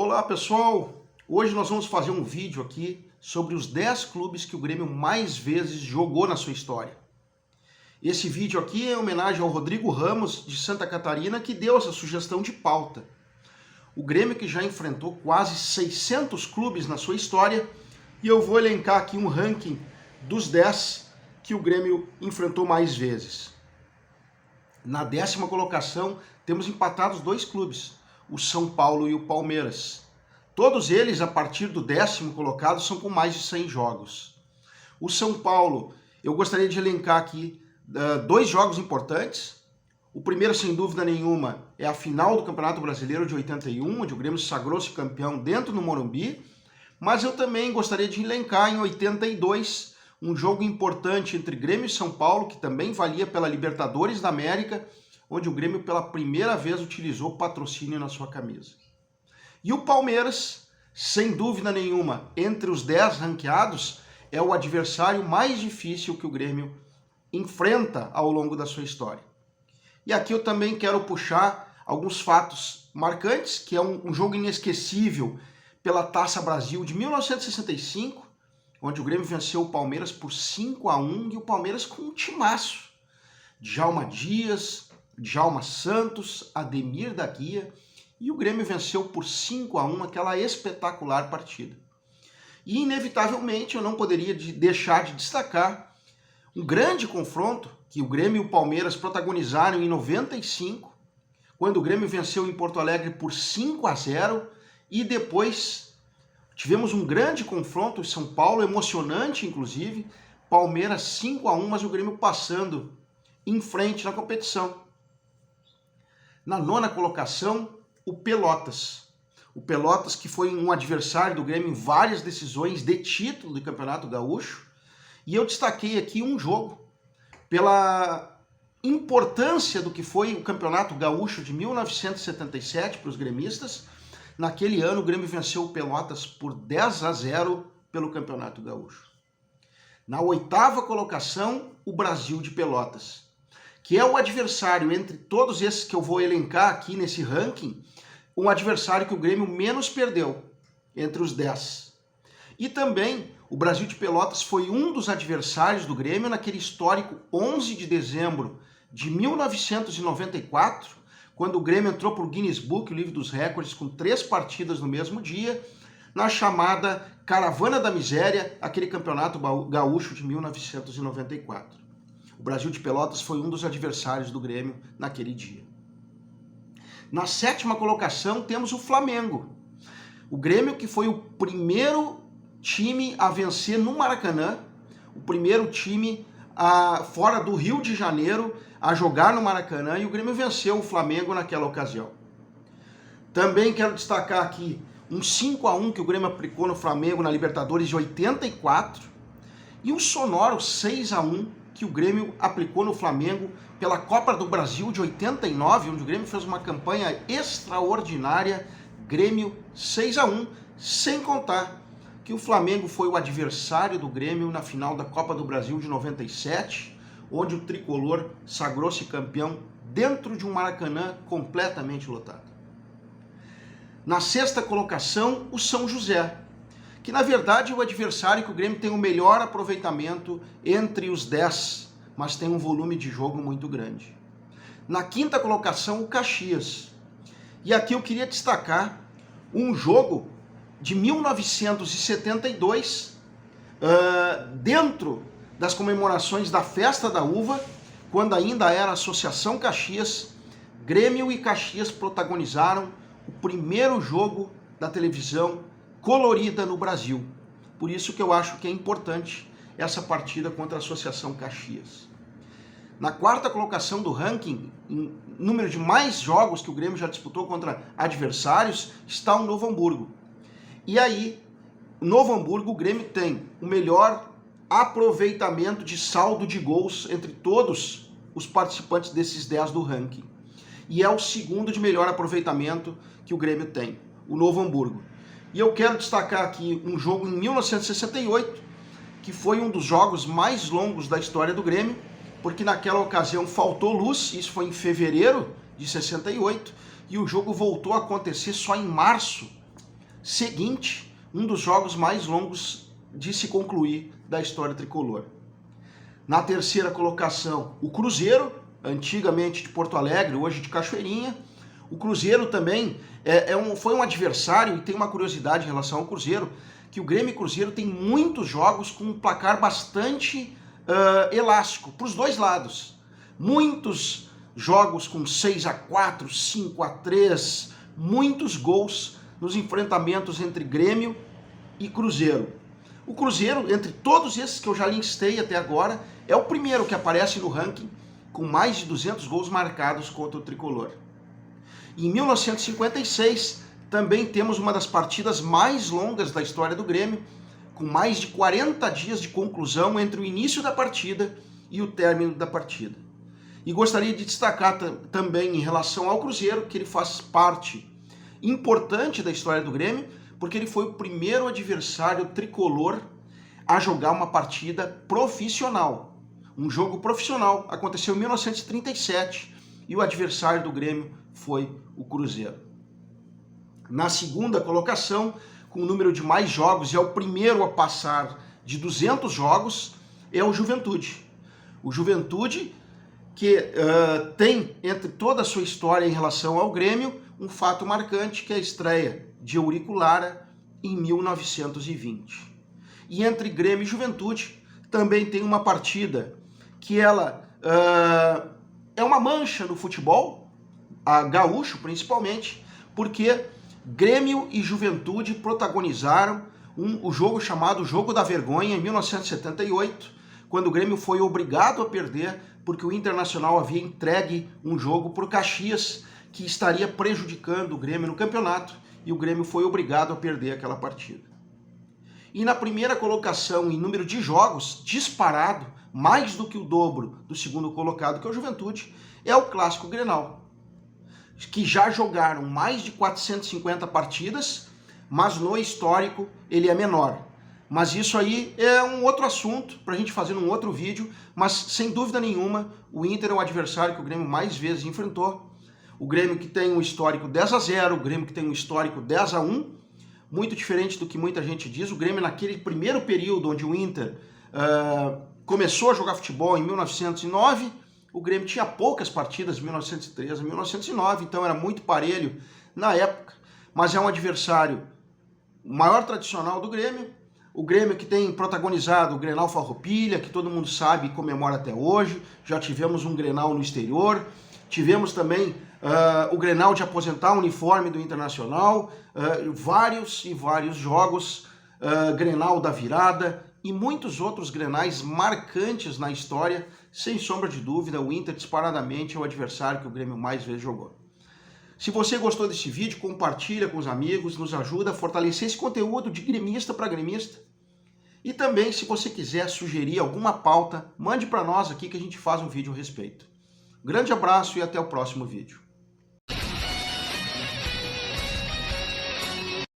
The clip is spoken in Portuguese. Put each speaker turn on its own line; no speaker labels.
Olá pessoal, hoje nós vamos fazer um vídeo aqui sobre os 10 clubes que o Grêmio mais vezes jogou na sua história. Esse vídeo aqui é em homenagem ao Rodrigo Ramos, de Santa Catarina, que deu essa sugestão de pauta. O Grêmio que já enfrentou quase 600 clubes na sua história, e eu vou elencar aqui um ranking dos 10 que o Grêmio enfrentou mais vezes. Na 10ª colocação, temos empatados dois clubes, o São Paulo e o Palmeiras. Todos eles, a partir do 10º colocado, são com mais de 100 jogos. O São Paulo, eu gostaria de elencar aqui dois jogos importantes. O primeiro, sem dúvida nenhuma, é a final do Campeonato Brasileiro de 81, onde o Grêmio sagrou-se campeão dentro do Morumbi. Mas eu também gostaria de elencar em 82, um jogo importante entre Grêmio e São Paulo, que também valia pela Libertadores da América, onde o Grêmio pela primeira vez utilizou patrocínio na sua camisa. E o Palmeiras, sem dúvida nenhuma, entre os 10 ranqueados, é o adversário mais difícil que o Grêmio enfrenta ao longo da sua história. E aqui eu também quero puxar alguns fatos marcantes, que é um jogo inesquecível pela Taça Brasil de 1965, onde o Grêmio venceu o Palmeiras por 5-1, e o Palmeiras com um timaço. Djalma Dias, Djalma Santos, Ademir da Guia, e o Grêmio venceu por 5-1 aquela espetacular partida. E inevitavelmente eu não poderia deixar de destacar um grande confronto que o Grêmio e o Palmeiras protagonizaram em 95, quando o Grêmio venceu em Porto Alegre por 5-0, e depois tivemos um grande confronto em São Paulo, emocionante inclusive, Palmeiras 5-1, mas o Grêmio passando em frente na competição. Na 9ª colocação, o Pelotas. O Pelotas, que foi um adversário do Grêmio em várias decisões de título do Campeonato Gaúcho. E eu destaquei aqui um jogo pela importância do que foi o Campeonato Gaúcho de 1977 para os gremistas. Naquele ano, o Grêmio venceu o Pelotas por 10-0 pelo Campeonato Gaúcho. Na 8ª colocação, o Brasil de Pelotas, que é o adversário entre todos esses que eu vou elencar aqui nesse ranking, um adversário que o Grêmio menos perdeu entre os 10. E também o Brasil de Pelotas foi um dos adversários do Grêmio naquele histórico 11 de dezembro de 1994, quando o Grêmio entrou para o Guinness Book, o livro dos recordes, com 3 partidas no mesmo dia, na chamada Caravana da Miséria, aquele campeonato gaúcho de 1994. O Brasil de Pelotas foi um dos adversários do Grêmio naquele dia. Na 7ª colocação temos o Flamengo. O Grêmio, que foi o primeiro time a vencer no Maracanã, o primeiro time fora do Rio de Janeiro a jogar no Maracanã, e o Grêmio venceu o Flamengo naquela ocasião. Também quero destacar aqui um 5-1 que o Grêmio aplicou no Flamengo na Libertadores de 84 e um sonoro 6-1 que o Grêmio aplicou no Flamengo pela Copa do Brasil de 89, onde o Grêmio fez uma campanha extraordinária, Grêmio 6-1, sem contar que o Flamengo foi o adversário do Grêmio na final da Copa do Brasil de 97, onde o tricolor sagrou-se campeão dentro de um Maracanã completamente lotado. Na 6ª colocação, o São José, que na verdade é o adversário que o Grêmio tem o melhor aproveitamento entre os 10, mas tem um volume de jogo muito grande. Na 5ª colocação, o Caxias. E aqui eu queria destacar um jogo de 1972, dentro das comemorações da Festa da Uva, quando ainda era a Associação Caxias, Grêmio e Caxias protagonizaram o primeiro jogo da televisão colorida no Brasil. Por isso que eu acho que é importante essa partida contra a Associação Caxias. Na 4ª colocação do ranking, em número de mais jogos que o Grêmio já disputou contra adversários, está o Novo Hamburgo. E aí, Novo Hamburgo, o Grêmio tem o melhor aproveitamento de saldo de gols entre todos os participantes desses 10 do ranking. E é o segundo de melhor aproveitamento que o Grêmio tem, o Novo Hamburgo. E eu quero destacar aqui um jogo em 1968, que foi um dos jogos mais longos da história do Grêmio, porque naquela ocasião faltou luz, isso foi em fevereiro de 68, e o jogo voltou a acontecer só em março seguinte, um dos jogos mais longos de se concluir da história tricolor. Na terceira colocação, o Cruzeiro, antigamente de Porto Alegre, hoje de Cachoeirinha. O Cruzeiro também foi um adversário, e tem uma curiosidade em relação ao Cruzeiro, que o Grêmio e Cruzeiro tem muitos jogos com um placar bastante elástico, para os dois lados. Muitos jogos com 6-4, 5-3, muitos gols nos enfrentamentos entre Grêmio e Cruzeiro. O Cruzeiro, entre todos esses que eu já listei até agora, é o primeiro que aparece no ranking com mais de 200 gols marcados contra o Tricolor. Em 1956, também temos uma das partidas mais longas da história do Grêmio, com mais de 40 dias de conclusão entre o início da partida e o término da partida. E gostaria de destacar também em relação ao Cruzeiro, que ele faz parte importante da história do Grêmio, porque ele foi o primeiro adversário tricolor a jogar uma partida profissional. Um jogo profissional aconteceu em 1937 e o adversário do Grêmio foi o Cruzeiro. Na segunda colocação, com o número de mais jogos, e é o primeiro a passar de 200 jogos, é o Juventude. O Juventude que tem, entre toda a sua história em relação ao Grêmio, um fato marcante, que é a estreia de Eurico Lara em 1920. E entre Grêmio e Juventude também tem uma partida que ela é uma mancha no futebol, a gaúcho principalmente, porque Grêmio e Juventude protagonizaram o jogo chamado Jogo da Vergonha em 1978, quando o Grêmio foi obrigado a perder porque o Internacional havia entregue um jogo para o Caxias que estaria prejudicando o Grêmio no campeonato, e o Grêmio foi obrigado a perder aquela partida. E na primeira colocação em número de jogos, disparado, mais do que o dobro do segundo colocado, que é o Juventude, é o Clássico Grenal, que já jogaram mais de 450 partidas, mas no histórico ele é menor. Mas isso aí é um outro assunto para a gente fazer num outro vídeo, mas sem dúvida nenhuma, o Inter é o adversário que o Grêmio mais vezes enfrentou. O Grêmio que tem um histórico 10-0, o Grêmio que tem um histórico 10-1, muito diferente do que muita gente diz. O Grêmio, naquele primeiro período onde o Inter começou a jogar futebol em 1909, o Grêmio tinha poucas partidas de 1903 a 1909, então era muito parelho na época, mas é um adversário maior tradicional do Grêmio. O Grêmio que tem protagonizado o Grenal Farroupilha, que todo mundo sabe e comemora até hoje. Já tivemos um Grenal no exterior. Tivemos também o Grenal de aposentar o uniforme do Internacional. Vários e vários jogos. Grenal da virada e muitos outros Grenais marcantes na história. Sem sombra de dúvida, o Inter disparadamente é o adversário que o Grêmio mais vezes jogou. Se você gostou desse vídeo, compartilha com os amigos, nos ajuda a fortalecer esse conteúdo de gremista para gremista. E também, se você quiser sugerir alguma pauta, mande para nós aqui que a gente faz um vídeo a respeito. Grande abraço e até o próximo vídeo.